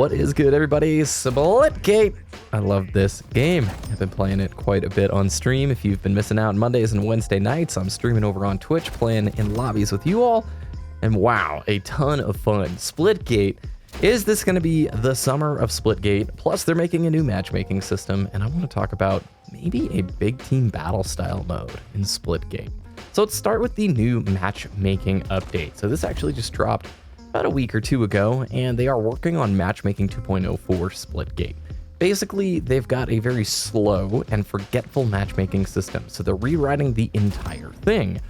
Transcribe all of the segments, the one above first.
What is good, everybody? Splitgate. I love this game. I've been playing it quite a bit on stream. If you've been missing out on Mondays and Wednesday nights, I'm streaming over on Twitch, playing in lobbies with you all. And wow, a ton of fun. Splitgate. Is this going to be the summer of Splitgate? Plus, they're making a new matchmaking system, and I want to talk about maybe a big team battle style mode in Splitgate. So let's start with the new matchmaking update. So this actually just dropped about a week or two ago, and they are working on Matchmaking 2.0 for Splitgate. Basically, they've got a very slow and forgetful matchmaking system, so they're rewriting the entire thing.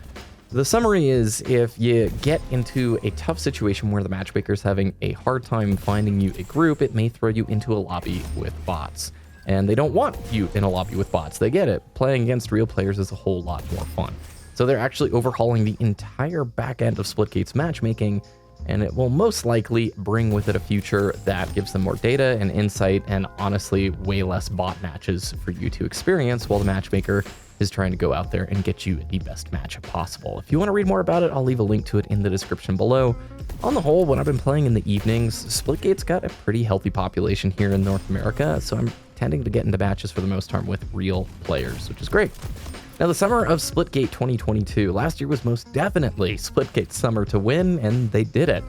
The summary is, if you get into a tough situation where the matchmaker's having a hard time finding you a group, it may throw you into a lobby with bots. And they don't want you in a lobby with bots. They get it. Playing against real players is a whole lot more fun. So they're actually overhauling the entire back end of Splitgate's matchmaking, and it will most likely bring with it a feature that gives them more data and insight, and honestly, way less bot matches for you to experience while the matchmaker is trying to go out there and get you the best match possible. If you want to read more about it, I'll leave a link to it in the description below. On the whole, when I've been playing in the evenings, Splitgate's got a pretty healthy population here in North America, so I'm tending to get into matches for the most part with real players, which is great. Now, the summer of Splitgate 2022, last year was most definitely Splitgate's summer to win, and they did it.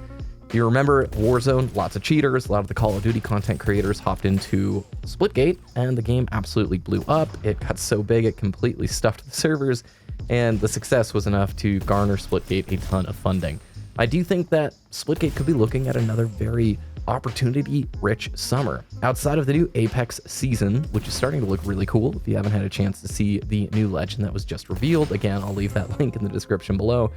If you remember Warzone, lots of cheaters, a lot of the Call of Duty content creators hopped into Splitgate, and the game absolutely blew up. It got so big it completely stuffed the servers, and the success was enough to garner Splitgate a ton of funding. I do think that Splitgate could be looking at another very opportunity-rich summer. Outside of the new Apex season, which is starting to look really cool. If you haven't had a chance to see the new legend that was just revealed, again, I'll leave that link in the description below.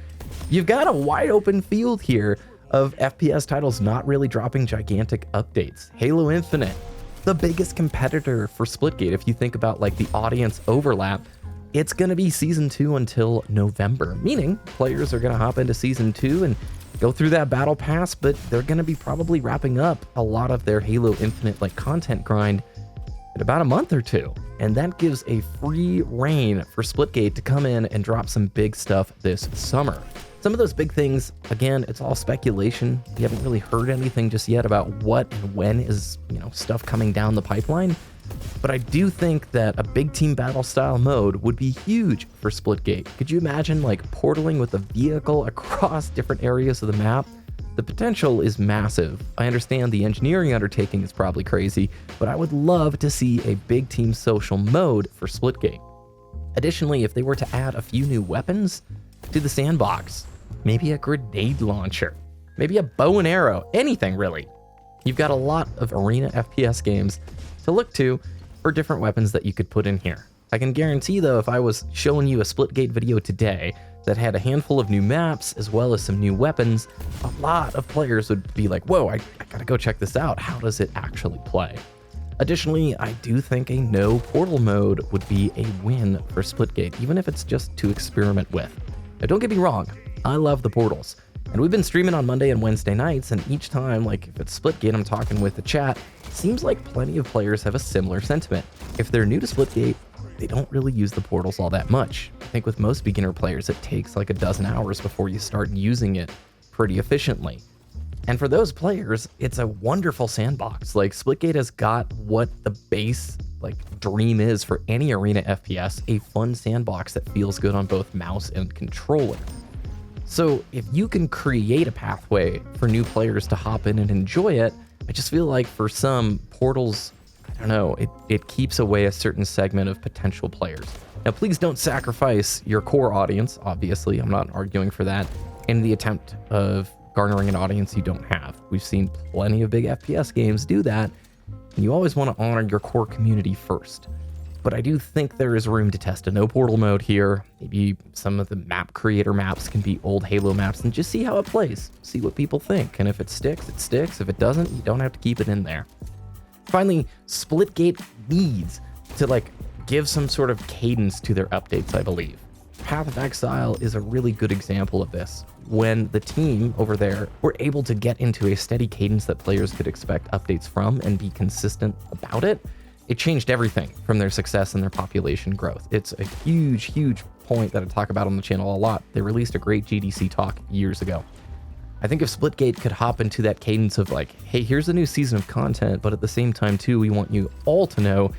You've got a wide open field here of FPS titles not really dropping gigantic updates. Halo Infinite, the biggest competitor for Splitgate. If you think about like the audience overlap, it's going to be Season 2 until November, meaning players are going to hop into Season 2 and go through that battle pass, but they're going to be probably wrapping up a lot of their Halo Infinite like content grind in about a month or two. And that gives a free reign for Splitgate to come in and drop some big stuff this summer. Some of those big things, again, it's all speculation. We haven't really heard anything just yet about what and when is, stuff coming down the pipeline. But I do think that a big team battle style mode would be huge for Splitgate. Could you imagine like portaling with a vehicle across different areas of the map? The potential is massive. I understand the engineering undertaking is probably crazy, but I would love to see a big team social mode for Splitgate. Additionally, if they were to add a few new weapons to the sandbox, maybe a grenade launcher, maybe a bow and arrow, anything really. You've got a lot of arena FPS games to look to for different weapons that you could put in here. I can guarantee though, if I was showing you a Splitgate video today that had a handful of new maps as well as some new weapons, a lot of players would be like, whoa, I gotta go check this out. How does it actually play? Additionally, I do think a no portal mode would be a win for Splitgate, even if it's just to experiment with. Now don't get me wrong, I love the portals. And we've been streaming on Monday and Wednesday nights, and each time, like if it's Splitgate, I'm talking with the chat, it seems like plenty of players have a similar sentiment. If they're new to Splitgate, they don't really use the portals all that much. I think with most beginner players, it takes like a dozen hours before you start using it pretty efficiently. And for those players, it's a wonderful sandbox. Like Splitgate has got what the base dream is for any arena FPS, a fun sandbox that feels good on both mouse and controller. So if you can create a pathway for new players to hop in and enjoy it, I just feel like for some, portals, I don't know, it keeps away a certain segment of potential players. Now, please don't sacrifice your core audience, obviously, I'm not arguing for that, in the attempt of garnering an audience you don't have. We've seen plenty of big FPS games do that, and you always want to honor your core community first. But I do think there is room to test a no portal mode here. Maybe some of the map creator maps can be old Halo maps and just see how it plays. See what people think. And if it sticks, it sticks. If it doesn't, you don't have to keep it in there. Finally, Splitgate needs to give some sort of cadence to their updates, I believe. Path of Exile is a really good example of this. When the team over there were able to get into a steady cadence that players could expect updates from and be consistent about it, it changed everything from their success and their population growth. It's a huge point that I talk about on the channel a lot. They released a great GDC talk years ago. I think if Splitgate could hop into that cadence of like, hey, here's a new season of content, but at the same time too, we want you all to know,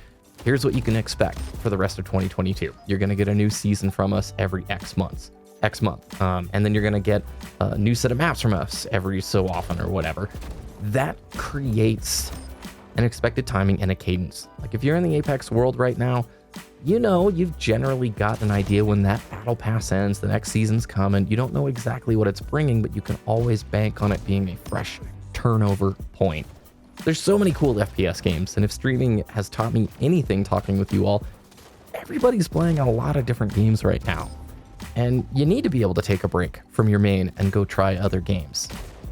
here's what you can expect for the rest of 2022. You're going to get a new season from us every X month. And then you're going to get a new set of maps from us every so often or whatever. That creates an expected timing and a cadence. Like if you're in the Apex world right now, you know, you've generally got an idea when that battle pass ends, the next season's coming. You don't know exactly what it's bringing, but you can always bank on it being a fresh turnover point. There's so many cool FPS games, and if streaming has taught me anything talking with you all, everybody's playing a lot of different games right now. And you need to be able to take a break from your main and go try other games.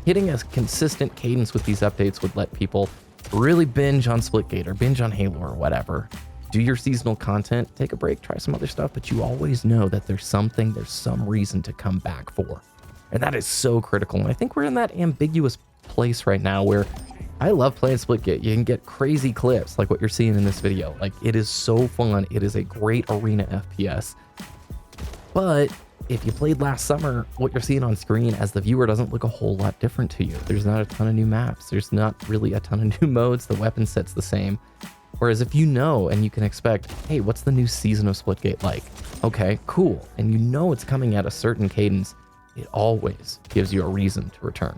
Hitting a consistent cadence with these updates would let people really binge on Splitgate or binge on Halo or whatever. Do your seasonal content, take a break, try some other stuff, but you always know that there's some reason to come back for. And that is so critical. And I think we're in that ambiguous place right now where I love playing Splitgate. You can get crazy clips like what you're seeing in this video. Like, it is so fun. It is a great arena FPS. But if you played last summer, what you're seeing on screen as the viewer doesn't look a whole lot different to you. There's not a ton of new maps. There's not really a ton of new modes. The weapon set's the same. Whereas if you know and you can expect, hey, what's the new season of Splitgate like? Okay, cool. And you know it's coming at a certain cadence, it always gives you a reason to return.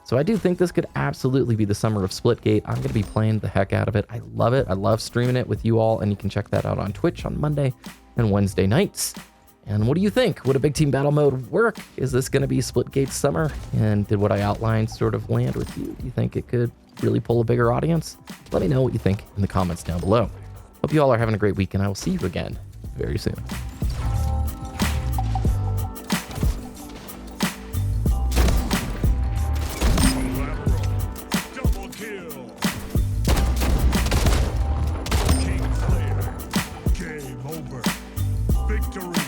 So I do think this could absolutely be the summer of Splitgate. I'm going to be playing the heck out of it. I love it. I love streaming it with you all, and you can check that out on Twitch on Monday and Wednesday nights. And what do you think? Would a big team battle mode work? Is this going to be Splitgate's summer? And did what I outlined sort of land with you? Do you think it could really pull a bigger audience? Let me know what you think in the comments down below. Hope you all are having a great week, and I will see you again very soon. Victory!